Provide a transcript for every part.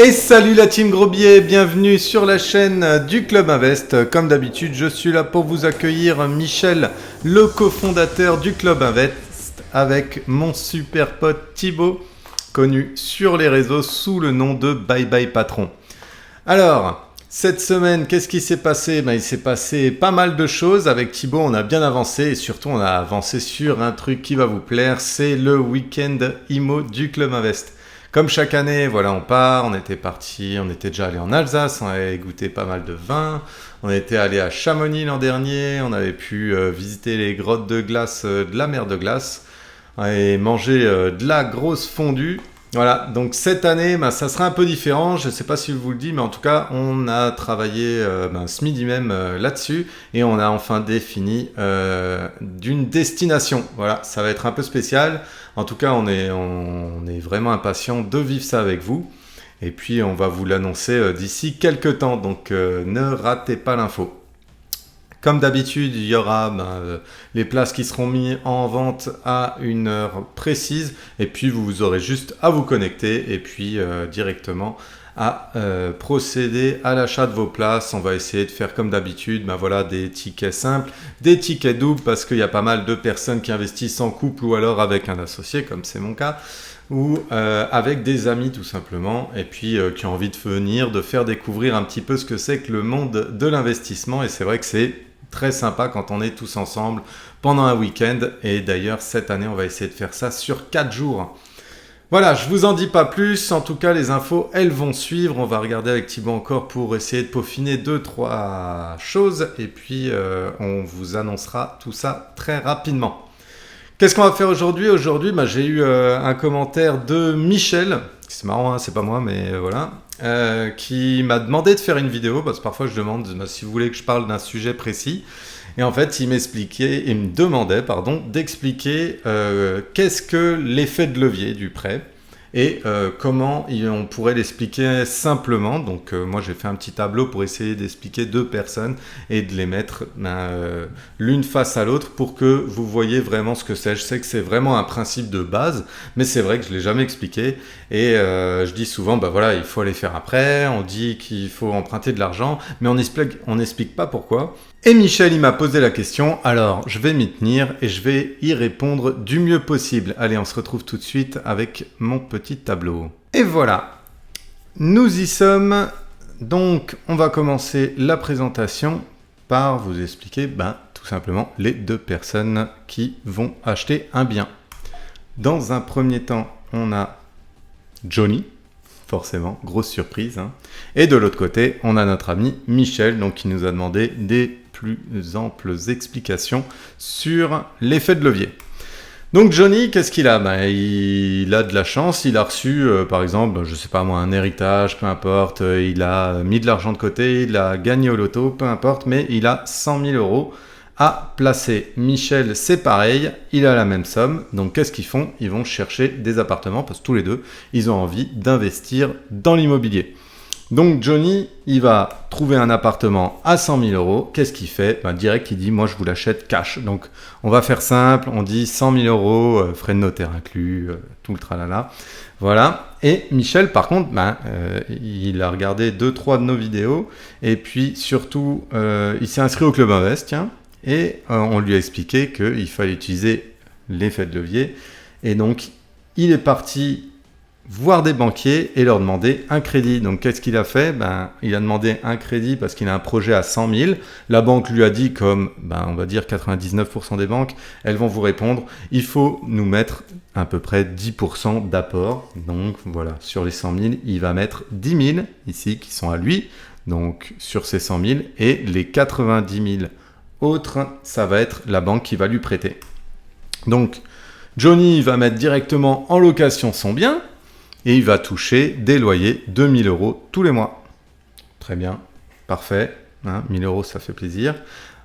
Et salut la team Grobier, bienvenue sur la chaîne du Club Invest. Comme d'habitude, je suis là pour vous accueillir Michel, le cofondateur du Club Invest, avec mon super pote Thibaut, connu sur les réseaux sous le nom de Bye Bye Patron. Alors, cette semaine, qu'est-ce qui s'est passé? Il s'est passé pas mal de choses. Avec Thibaut, on a bien avancé et surtout, on a avancé sur un truc qui va vous plaire, c'est le week-end IMO du Club Invest. Comme chaque année, voilà, on part, on était parti, on était déjà allé en Alsace, on avait goûté pas mal de vin, on était allé à Chamonix l'an dernier, on avait pu visiter les grottes de glace de la mer de glace et manger de la grosse fondue. Voilà, donc cette année, ça sera un peu différent, je ne sais pas si je vous le dis, mais en tout cas, on a travaillé ce midi même là-dessus et on a enfin défini d'une destination. Voilà, ça va être un peu spécial. En tout cas, on est vraiment impatient de vivre ça avec vous. Et puis, on va vous l'annoncer d'ici quelques temps, donc ne ratez pas l'info. Comme d'habitude, il y aura les places qui seront mises en vente à une heure précise. Et puis, vous aurez juste à vous connecter et puis directement à procéder à l'achat de vos places. On va essayer de faire comme d'habitude des tickets simples, des tickets doubles parce qu'il y a pas mal de personnes qui investissent en couple ou alors avec un associé, comme c'est mon cas, ou avec des amis tout simplement, et puis qui ont envie de venir, de faire découvrir un petit peu ce que c'est que le monde de l'investissement. Et c'est vrai que c'est très sympa quand on est tous ensemble pendant un week-end. Et d'ailleurs, cette année, on va essayer de faire ça sur 4 jours. Voilà, je vous en dis pas plus. En tout cas, les infos, elles vont suivre. On va regarder avec Thibaut encore pour essayer de peaufiner 2-3 choses. Et puis, on vous annoncera tout ça très rapidement. Qu'est-ce qu'on va faire aujourd'hui? Aujourd'hui, j'ai eu un commentaire de Michel. C'est marrant, hein, c'est pas moi, mais voilà. Qui m'a demandé de faire une vidéo, parce que parfois je demande si vous voulez que je parle d'un sujet précis. Et en fait, il me demandait d'expliquer qu'est-ce que l'effet de levier du prêt et comment on pourrait l'expliquer simplement. Donc moi, j'ai fait un petit tableau pour essayer d'expliquer 2 personnes et de les mettre l'une face à l'autre pour que vous voyez vraiment ce que c'est. Je sais que c'est vraiment un principe de base, mais c'est vrai que je ne l'ai jamais expliqué. Et je dis souvent, il faut aller faire un prêt, on dit qu'il faut emprunter de l'argent, mais on n'explique pas pourquoi. Et Michel, il m'a posé la question, alors je vais m'y tenir et je vais y répondre du mieux possible. Allez, on se retrouve tout de suite avec mon petit tableau. Et voilà, nous y sommes. Donc, on va commencer la présentation par vous expliquer tout simplement les 2 personnes qui vont acheter un bien. Dans un premier temps, on a Johnny. Forcément, grosse surprise. Hein. Et de l'autre côté, on a notre ami Michel, qui nous a demandé des plus amples explications sur l'effet de levier. Donc Johnny, qu'est-ce qu'il a? Il a de la chance, il a reçu, par exemple, je sais pas moi, un héritage, peu importe, il a mis de l'argent de côté, il a gagné au loto, peu importe, mais il a 100 000 euros à placer. Michel, c'est pareil, il a la même somme. Donc, qu'est-ce qu'ils font? Ils vont chercher des appartements parce que tous les deux, ils ont envie d'investir dans l'immobilier. Donc, Johnny, il va trouver un appartement à 100 000 euros. Qu'est-ce qu'il fait? Direct, il dit, moi, je vous l'achète cash. Donc, on va faire simple. On dit 100 000 euros, frais de notaire inclus, tout le tralala. Voilà. Et Michel, par contre, il a regardé 2-3 de nos vidéos. Et puis, surtout, il s'est inscrit au Club Invest, tiens. Et on lui a expliqué qu'il fallait utiliser l'effet de levier. Et donc, il est parti voir des banquiers et leur demander un crédit. Donc, qu'est-ce qu'il a fait? Il a demandé un crédit parce qu'il a un projet à 100 000. La banque lui a dit, comme on va dire 99% des banques, elles vont vous répondre, il faut nous mettre à peu près 10% d'apport. Donc, voilà, sur les 100 000, il va mettre 10 000 ici qui sont à lui. Donc, sur ces 100 000 et les 90 000 autres, ça va être la banque qui va lui prêter. Donc, Johnny va mettre directement en location son bien et il va toucher des loyers de 1 000 euros tous les mois. Très bien, parfait. 1 000 euros, ça fait plaisir.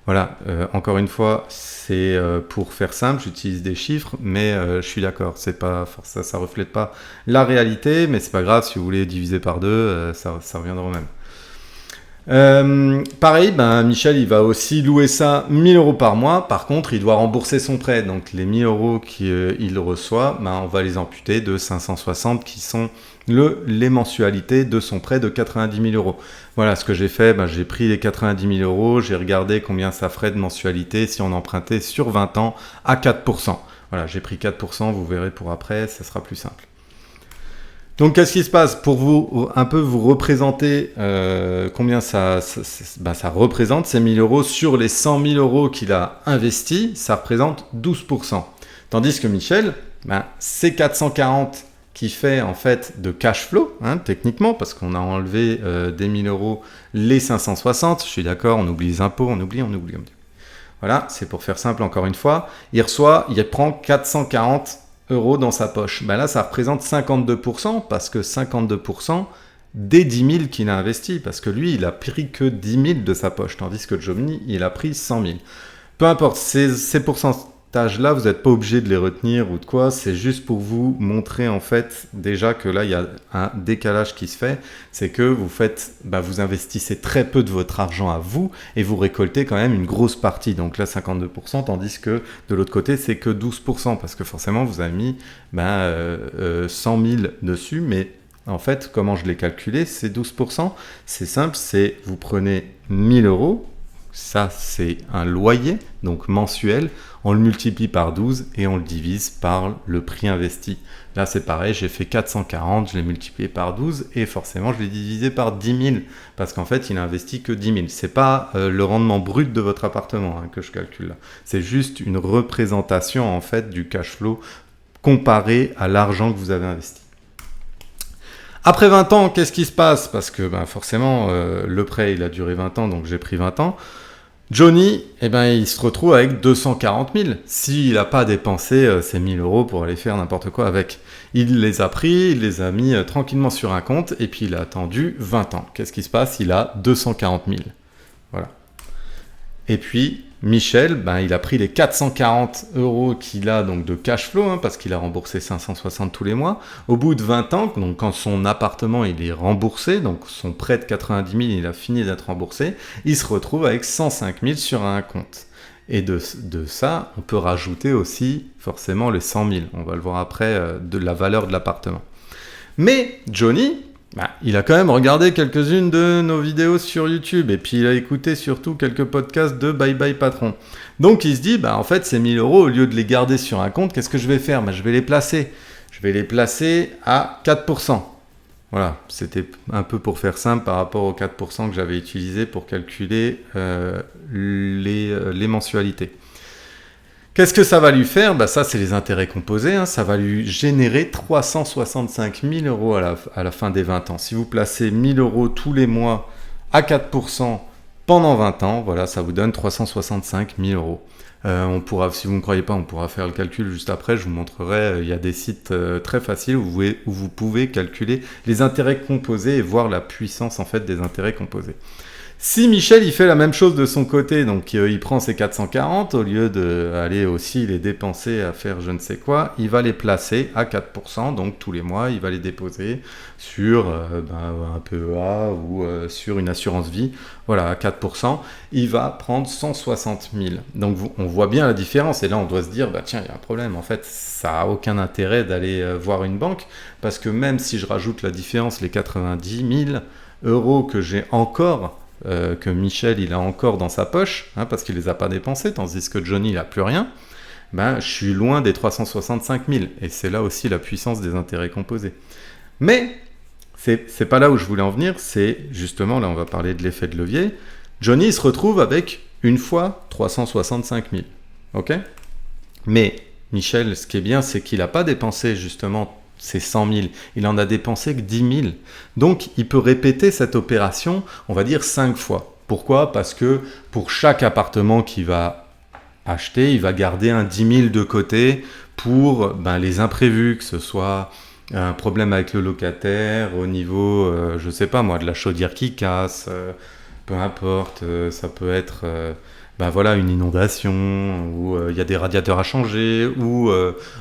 Voilà, encore une fois, c'est pour faire simple, j'utilise des chiffres, mais je suis d'accord, c'est pas ça reflète pas la réalité, mais c'est pas grave, si vous voulez diviser par 2, ça reviendra au même. Pareil, Michel, il va aussi louer ça 1000 euros par mois. Par contre, il doit rembourser son prêt. Donc, les 1000 euros qu'il reçoit, on va les amputer de 560 qui sont les mensualités de son prêt de 90 000 euros. Voilà ce que j'ai fait. J'ai pris les 90 000 euros. J'ai regardé combien ça ferait de mensualité si on empruntait sur 20 ans à 4%. Voilà, j'ai pris 4%. Vous verrez pour après, ça sera plus simple. Donc, qu'est-ce qui se passe pour vous représenter combien ça représente ces 1000 euros sur les 100 000 euros qu'il a investis, ça représente 12%. Tandis que Michel, c'est 440 qui fait en fait de cash flow, techniquement, parce qu'on a enlevé des 1000 euros les 560. Je suis d'accord, on oublie les impôts, on oublie. Voilà, c'est pour faire simple encore une fois. Il prend 440 euros dans sa poche. Là, ça représente 52% parce que 52% des 10 000 qu'il a investi. Parce que lui, il a pris que 10 000 de sa poche, tandis que Johnny, il a pris 100 000. Peu importe, ces pourcentages-là, vous n'êtes pas obligé de les retenir ou de quoi. C'est juste pour vous montrer en fait déjà que là, il y a un décalage qui se fait. C'est que vous investissez très peu de votre argent à vous et vous récoltez quand même une grosse partie. Donc là, 52%, tandis que de l'autre côté, c'est que 12%. Parce que forcément, vous avez mis 100 000 dessus. Mais en fait, comment je l'ai calculé, c'est 12%. C'est simple, vous prenez 1000 euros. Ça, c'est un loyer, donc mensuel. On le multiplie par 12 et on le divise par le prix investi. Là, c'est pareil, j'ai fait 440, je l'ai multiplié par 12 et forcément, je l'ai divisé par 10 000 parce qu'en fait, il n'a investi que 10 000. Ce n'est pas le rendement brut de votre appartement que je calcule là. C'est juste une représentation en fait du cash flow comparé à l'argent que vous avez investi. Après 20 ans, qu'est-ce qui se passe? Parce que forcément, le prêt, il a duré 20 ans, donc j'ai pris 20 ans. Johnny, il se retrouve avec 240 000. S'il n'a pas dépensé ces 1000 euros pour aller faire n'importe quoi avec. Il les a pris, il les a mis tranquillement sur un compte et puis il a attendu 20 ans. Qu'est-ce qui se passe? Il a 240 000. Voilà. Et puis, Michel, il a pris les 440 euros qu'il a donc de cash flow, parce qu'il a remboursé 560 tous les mois. Au bout de 20 ans, donc quand son appartement il est remboursé, donc son prêt de 90 000 il a fini d'être remboursé, il se retrouve avec 105 000 sur un compte. Et de ça, on peut rajouter aussi forcément les 100 000. On va le voir après de la valeur de l'appartement. Mais Johnny, il a quand même regardé quelques-unes de nos vidéos sur YouTube et puis il a écouté surtout quelques podcasts de Bye Bye Patron. Donc il se dit, en fait, ces 1000 euros, au lieu de les garder sur un compte, qu'est-ce que je vais faire? Je vais les placer. Je vais les placer à 4%. Voilà, c'était un peu pour faire simple par rapport aux 4% que j'avais utilisé pour calculer les mensualités. Qu'est-ce que ça va lui faire? Ça, c'est les intérêts composés. Ça va lui générer 365 000 euros à la fin des 20 ans. Si vous placez 1000 euros tous les mois à 4% pendant 20 ans, voilà, ça vous donne 365 000 euros. Si vous ne me croyez pas, on pourra faire le calcul juste après. Je vous montrerai, il y a des sites très faciles où vous pouvez calculer les intérêts composés et voir la puissance en fait des intérêts composés. Si Michel il fait la même chose de son côté, donc il prend ses 440, au lieu d'aller aussi les dépenser à faire je ne sais quoi, il va les placer à 4%, donc tous les mois il va les déposer sur un PEA ou sur une assurance vie, voilà à 4%, il va prendre 160 000. Donc on voit bien la différence et là on doit se dire, tiens il y a un problème, en fait ça n'a aucun intérêt d'aller voir une banque, parce que même si je rajoute la différence, les 90 000 euros que j'ai encore, que Michel il a encore dans sa poche, parce qu'il les a pas dépensés, tandis que Johnny il a plus rien, je suis loin des 365 000, et c'est là aussi la puissance des intérêts composés. Mais c'est pas là où je voulais en venir, c'est justement, là on va parler de l'effet de levier. Johnny il se retrouve avec une fois 365 000, ok? Mais Michel, ce qui est bien, c'est qu'il n'a pas dépensé justement c'est 100 000. Il en a dépensé que 10 000. Donc, il peut répéter cette opération, on va dire 5 fois. Pourquoi? Parce que pour chaque appartement qu'il va acheter, il va garder un 10 000 de côté pour les imprévus, que ce soit un problème avec le locataire, au niveau, je sais pas moi, de la chaudière qui casse, peu importe, ça peut être... une inondation, ou il y a des radiateurs à changer, ou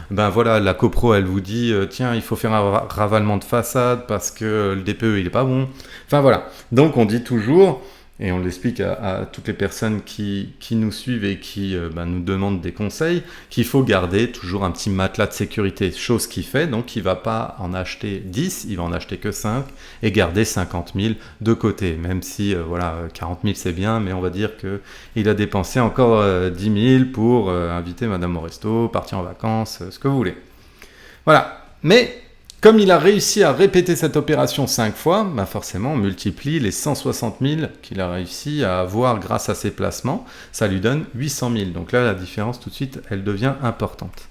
la copro elle vous dit tiens il faut faire un ravalement de façade parce que le DPE il est pas bon. Enfin voilà, donc on dit toujours et on l'explique à toutes les personnes qui nous suivent et qui nous demandent des conseils, qu'il faut garder toujours un petit matelas de sécurité, chose qu'il fait, donc il ne va pas en acheter 10, il va en acheter que 5 et garder 50 000 de côté, même si 40 000 c'est bien, mais on va dire qu'il a dépensé encore 10 000 pour inviter madame au resto, partir en vacances, ce que vous voulez. Voilà, mais comme il a réussi à répéter cette opération 5 fois, forcément on multiplie les 160 000 qu'il a réussi à avoir grâce à ses placements, ça lui donne 800 000. Donc là la différence tout de suite elle devient importante.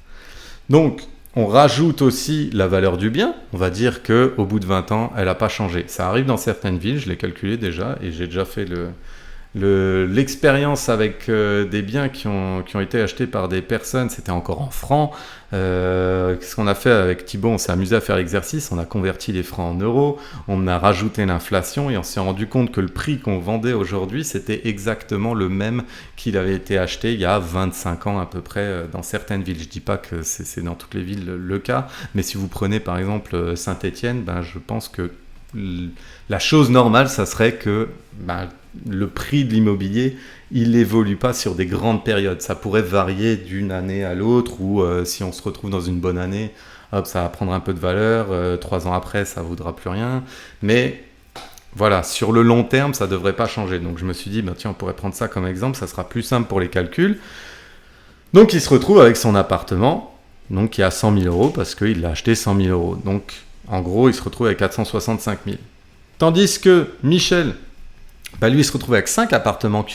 Donc on rajoute aussi la valeur du bien, on va dire qu'au bout de 20 ans elle n'a pas changé. Ça arrive dans certaines villes, je l'ai calculé déjà et j'ai déjà fait l'expérience avec des biens qui ont été achetés par des personnes, c'était encore en francs. Ce qu'on a fait avec Thibaut, on s'est amusé à faire l'exercice, on a converti les francs en euros, on a rajouté l'inflation et on s'est rendu compte que le prix qu'on vendait aujourd'hui, c'était exactement le même qu'il avait été acheté il y a 25 ans à peu près dans certaines villes. Je ne dis pas que c'est dans toutes les villes le cas, mais si vous prenez par exemple Saint-Étienne, je pense que la chose normale, ça serait que le prix de l'immobilier, il n'évolue pas sur des grandes périodes. Ça pourrait varier d'une année à l'autre ou si on se retrouve dans une bonne année, hop, ça va prendre un peu de valeur. 3 ans après, ça ne vaudra plus rien. Mais voilà, sur le long terme, ça ne devrait pas changer. Donc je me suis dit, tiens, on pourrait prendre ça comme exemple, ça sera plus simple pour les calculs. Donc il se retrouve avec son appartement, donc qui est à 100 000 euros parce qu'il l'a acheté 100 000 euros. Donc en gros, il se retrouve avec 465 000. Tandis que Michel, lui, il se retrouve avec 5 appartements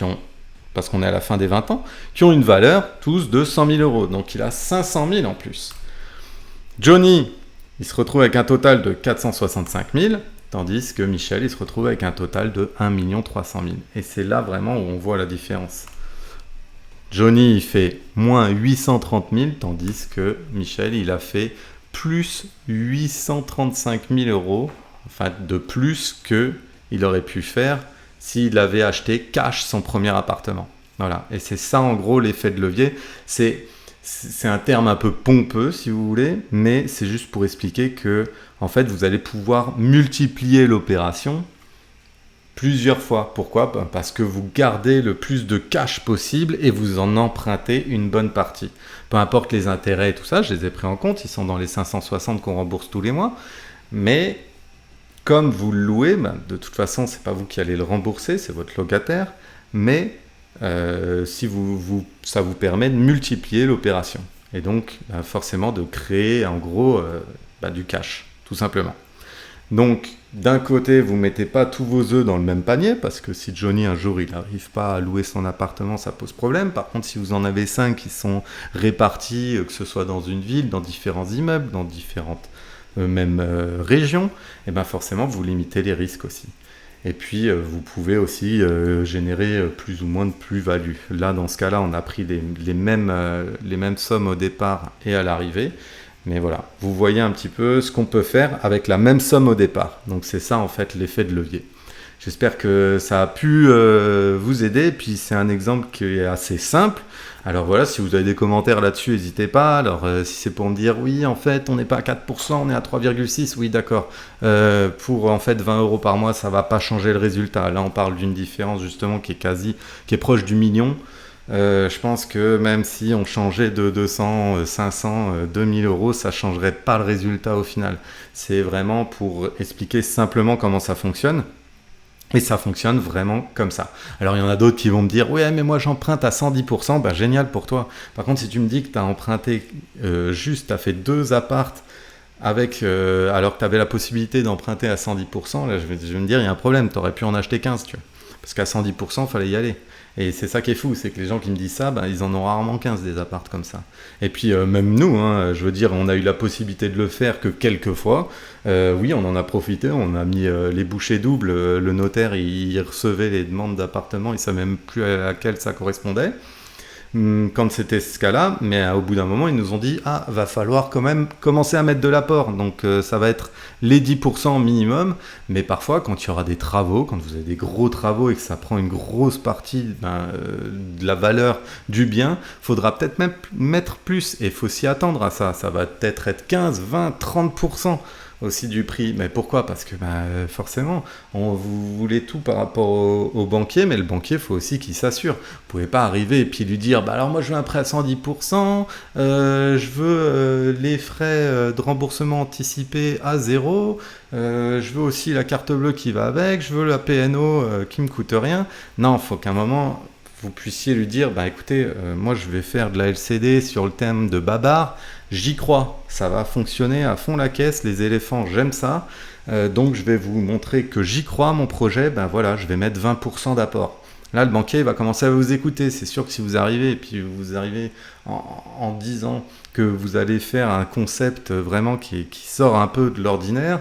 parce qu'on est à la fin des 20 ans, qui ont une valeur tous de 100 000 euros. Donc il a 500 000 en plus. Johnny, il se retrouve avec un total de 465 000, tandis que Michel, il se retrouve avec un total de 1 300 000. Et c'est là vraiment où on voit la différence. Johnny, il fait moins 830 000, tandis que Michel, il a fait plus 835 000 euros, enfin de plus qu'il aurait pu faire s'il avait acheté cash son premier appartement. Voilà, et c'est ça en gros l'effet de levier. C'est un terme un peu pompeux si vous voulez, mais c'est juste pour expliquer que en fait vous allez pouvoir multiplier l'opération plusieurs fois. Pourquoi ? Parce que vous gardez le plus de cash possible et vous en empruntez une bonne partie. Peu importe les intérêts et tout ça, je les ai pris en compte, ils sont dans les 560 qu'on rembourse tous les mois, mais comme vous le louez, de toute façon, ce n'est pas vous qui allez le rembourser, c'est votre locataire, mais ça vous permet de multiplier l'opération. Et donc, forcément, de créer en gros du cash, tout simplement. Donc, d'un côté, vous ne mettez pas tous vos œufs dans le même panier, parce que si Johnny, un jour, il n'arrive pas à louer son appartement, ça pose problème. Par contre, si vous en avez 5 qui sont répartis, que ce soit dans une ville, dans différents immeubles, dans différentes régions, et forcément, vous limitez les risques aussi. Et puis, vous pouvez aussi générer plus ou moins de plus-value. Là, dans ce cas-là, on a pris les mêmes sommes au départ et à l'arrivée. Mais voilà, vous voyez un petit peu ce qu'on peut faire avec la même somme au départ. Donc c'est ça en fait l'effet de levier. J'espère que ça a pu vous aider. Puis c'est un exemple qui est assez simple. Alors voilà, si vous avez des commentaires là-dessus, n'hésitez pas. Alors si c'est pour me dire oui, en fait, on n'est pas à 4%, on est à 3,6%, oui d'accord. Pour en fait 20 euros par mois, ça ne va pas changer le résultat. Là, on parle d'une différence justement qui est proche du million. Je pense que même si on changeait de 200, 500, 2000 euros, ça ne changerait pas le résultat au final. C'est vraiment pour expliquer simplement comment ça fonctionne. Et ça fonctionne vraiment comme ça. Alors il y en a d'autres qui vont me dire « Ouais, mais moi j'emprunte à 110%, génial pour toi. » Par contre, si tu me dis que tu as emprunté juste, tu as fait 2 appartes avec, alors que tu avais la possibilité d'emprunter à 110%, là je vais me dire « Il y a un problème, tu aurais pu en acheter 15, tu vois. » Parce qu'à 110%, il fallait y aller. Et c'est ça qui est fou, c'est que les gens qui me disent ça, ils en ont rarement 15 des apparts comme ça. Et puis même nous, je veux dire, on a eu la possibilité de le faire que quelques fois. Oui, on en a profité, on a mis les bouchées doubles. Le notaire, il recevait les demandes d'appartement, il ne savait même plus à laquelle ça correspondait. Quand c'était ce cas-là, mais au bout d'un moment, ils nous ont dit « Ah, va falloir quand même commencer à mettre de l'apport. » Donc ça va être les 10% minimum, mais parfois, quand il y aura des travaux, quand vous avez des gros travaux et que ça prend une grosse partie de la valeur du bien, il faudra peut-être même mettre plus, et il faut s'y attendre à ça. Ça va peut-être être 15, 20, 30%. aussi du prix. Mais pourquoi? Parce que forcément, vous voulez tout par rapport au banquier, mais le banquier, il faut aussi qu'il s'assure. Vous pouvez pas arriver et puis lui dire, alors moi je veux un prêt à 110%, je veux les frais de remboursement anticipé à 0, je veux aussi la carte bleue qui va avec, je veux la PNO qui me coûte rien. Non, il faut qu'à un moment vous puissiez lui dire, écoutez, moi je vais faire de la LCD sur le thème de Babar, j'y crois, ça va fonctionner à fond la caisse, les éléphants, j'aime ça, donc je vais vous montrer que j'y crois, mon projet, voilà, je vais mettre 20% d'apport. Là, le banquier va commencer à vous écouter. C'est sûr que si vous arrivez, et puis vous arrivez en disant que vous allez faire un concept vraiment qui sort un peu de l'ordinaire,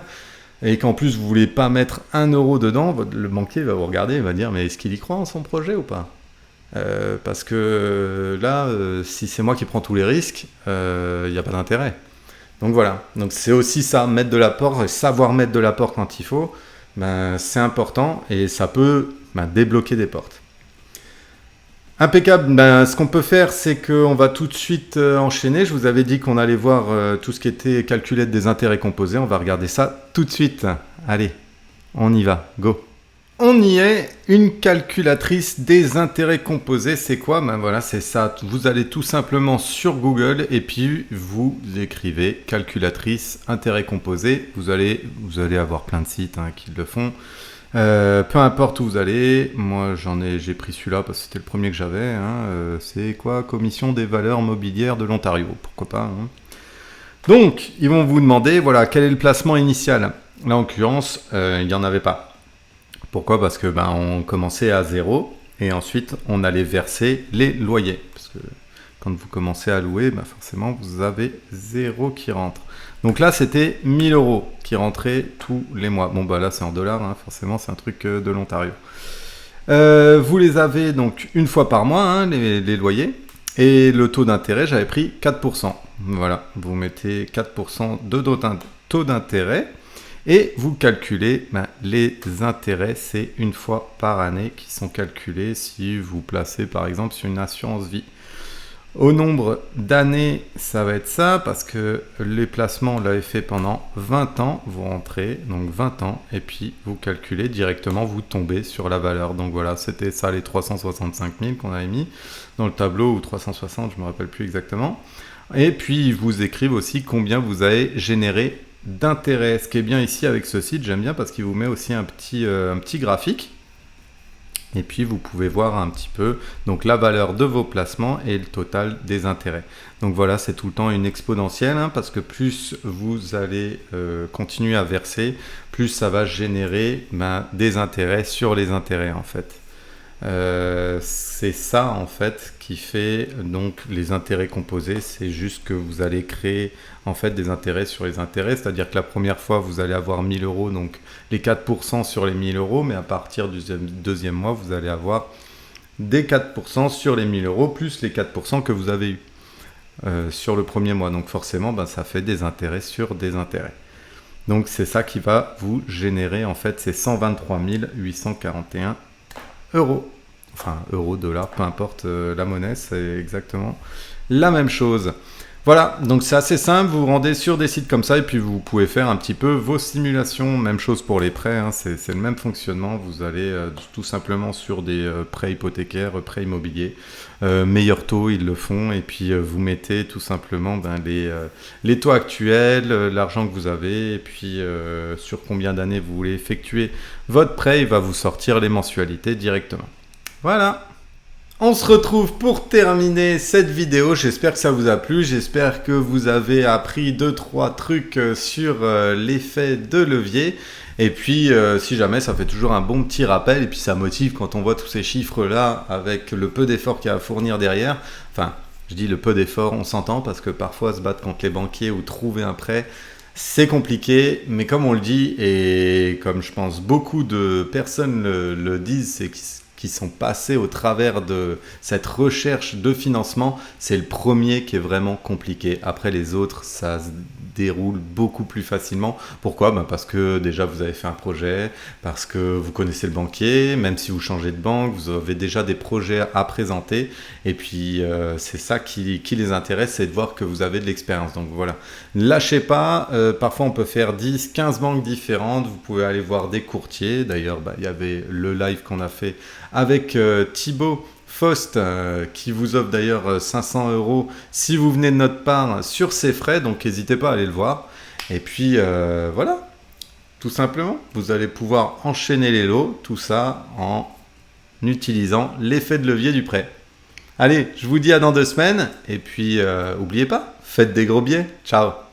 et qu'en plus vous voulez pas mettre 1 euro dedans, le banquier va vous regarder et va dire, mais est-ce qu'il y croit en son projet ou pas? Parce que là, si c'est moi qui prends tous les risques, il n'y a pas d'intérêt. Donc voilà, donc c'est aussi ça, mettre de l'apport, et savoir mettre de l'apport quand il faut, c'est important et ça peut débloquer des portes. Impeccable, ce qu'on peut faire, c'est qu'on va tout de suite enchaîner. Je vous avais dit qu'on allait voir tout ce qui était calculette des intérêts composés. On va regarder ça tout de suite. Allez, on y va, go. On y est, une calculatrice des intérêts composés, c'est quoi? Voilà, c'est ça. Vous allez tout simplement sur Google et puis vous écrivez calculatrice intérêts composés. Vous allez avoir plein de sites qui le font. Peu importe où vous allez, moi j'ai pris celui-là parce que c'était le premier que j'avais. C'est quoi? Commission des valeurs mobilières de l'Ontario, pourquoi pas. Donc, ils vont vous demander, voilà, quel est le placement initial? Là, en l'occurrence, il n'y en avait pas. Pourquoi? Parce que on commençait à 0 et ensuite on allait verser les loyers. Parce que quand vous commencez à louer, forcément vous avez 0 qui rentre. Donc là c'était 1000 euros qui rentraient tous les mois. Bon là c'est en dollars, forcément c'est un truc de l'Ontario. Vous les avez donc une fois par mois, les loyers. Et le taux d'intérêt, j'avais pris 4%. Voilà, vous mettez 4% de taux d'intérêt. Et vous calculez les intérêts, c'est une fois par année qui sont calculés si vous placez par exemple sur une assurance vie. Au nombre d'années, ça va être ça parce que les placements, on l'avait fait pendant 20 ans. Vous rentrez, donc 20 ans, et puis vous calculez directement, vous tombez sur la valeur. Donc voilà, c'était ça les 365 000 qu'on avait mis dans le tableau, ou 360, je ne me rappelle plus exactement. Et puis, ils vous écrivent aussi combien vous avez généré d'intérêt. Ce qui est bien ici avec ce site, j'aime bien parce qu'il vous met aussi un petit graphique. Et puis vous pouvez voir un petit peu donc la valeur de vos placements et le total des intérêts. Donc voilà, c'est tout le temps une exponentielle parce que plus vous allez continuer à verser, plus ça va générer des intérêts sur les intérêts en fait. C'est ça en fait qui fait donc les intérêts composés. C'est juste que vous allez créer en fait des intérêts sur les intérêts, c'est-à-dire que la première fois vous allez avoir 1000 euros, donc les 4% sur les 1000 euros, mais à partir du deuxième mois vous allez avoir des 4% sur les 1000 euros plus les 4% que vous avez eu sur le premier mois. Donc forcément ça fait des intérêts sur des intérêts. Donc c'est ça qui va vous générer en fait ces 123 841 euros. Enfin euros, dollars, peu importe la monnaie, c'est exactement la même chose. Voilà, donc c'est assez simple, vous vous rendez sur des sites comme ça et puis vous pouvez faire un petit peu vos simulations. Même chose pour les prêts, c'est le même fonctionnement. Vous allez tout simplement sur des prêts hypothécaires, prêts immobiliers. Meilleur taux, ils le font, et puis vous mettez tout simplement les taux actuels, l'argent que vous avez, et puis sur combien d'années vous voulez effectuer votre prêt, il va vous sortir les mensualités directement. Voilà. On se retrouve pour terminer cette vidéo. J'espère que ça vous a plu. J'espère que vous avez appris 2-3 trucs sur l'effet de levier. Et puis, si jamais, ça fait toujours un bon petit rappel. Et puis, ça motive quand on voit tous ces chiffres-là avec le peu d'efforts qu'il y a à fournir derrière. Enfin, je dis le peu d'efforts, on s'entend parce que parfois, se battre contre les banquiers ou trouver un prêt, c'est compliqué. Mais comme on le dit, et comme je pense beaucoup de personnes le disent, c'est qui sont passés au travers de cette recherche de financement, c'est le premier qui est vraiment compliqué. Après les autres, ça se déroule beaucoup plus facilement. Pourquoi? Parce que déjà vous avez fait un projet, parce que vous connaissez le banquier, même si vous changez de banque, vous avez déjà des projets à présenter. Et puis c'est ça qui les intéresse, c'est de voir que vous avez de l'expérience. Donc voilà, lâchez pas. Parfois on peut faire 10, 15 banques différentes. Vous pouvez aller voir des courtiers. D'ailleurs, il y avait le live qu'on a fait avec Thibaut Faust qui vous offre d'ailleurs 500 € si vous venez de notre part sur ses frais, donc n'hésitez pas à aller le voir. Et puis voilà, tout simplement, vous allez pouvoir enchaîner les lots, tout ça en utilisant l'effet de levier du prêt. Allez, je vous dis à dans 2 semaines, et puis n'oubliez pas, faites des gros billets, ciao.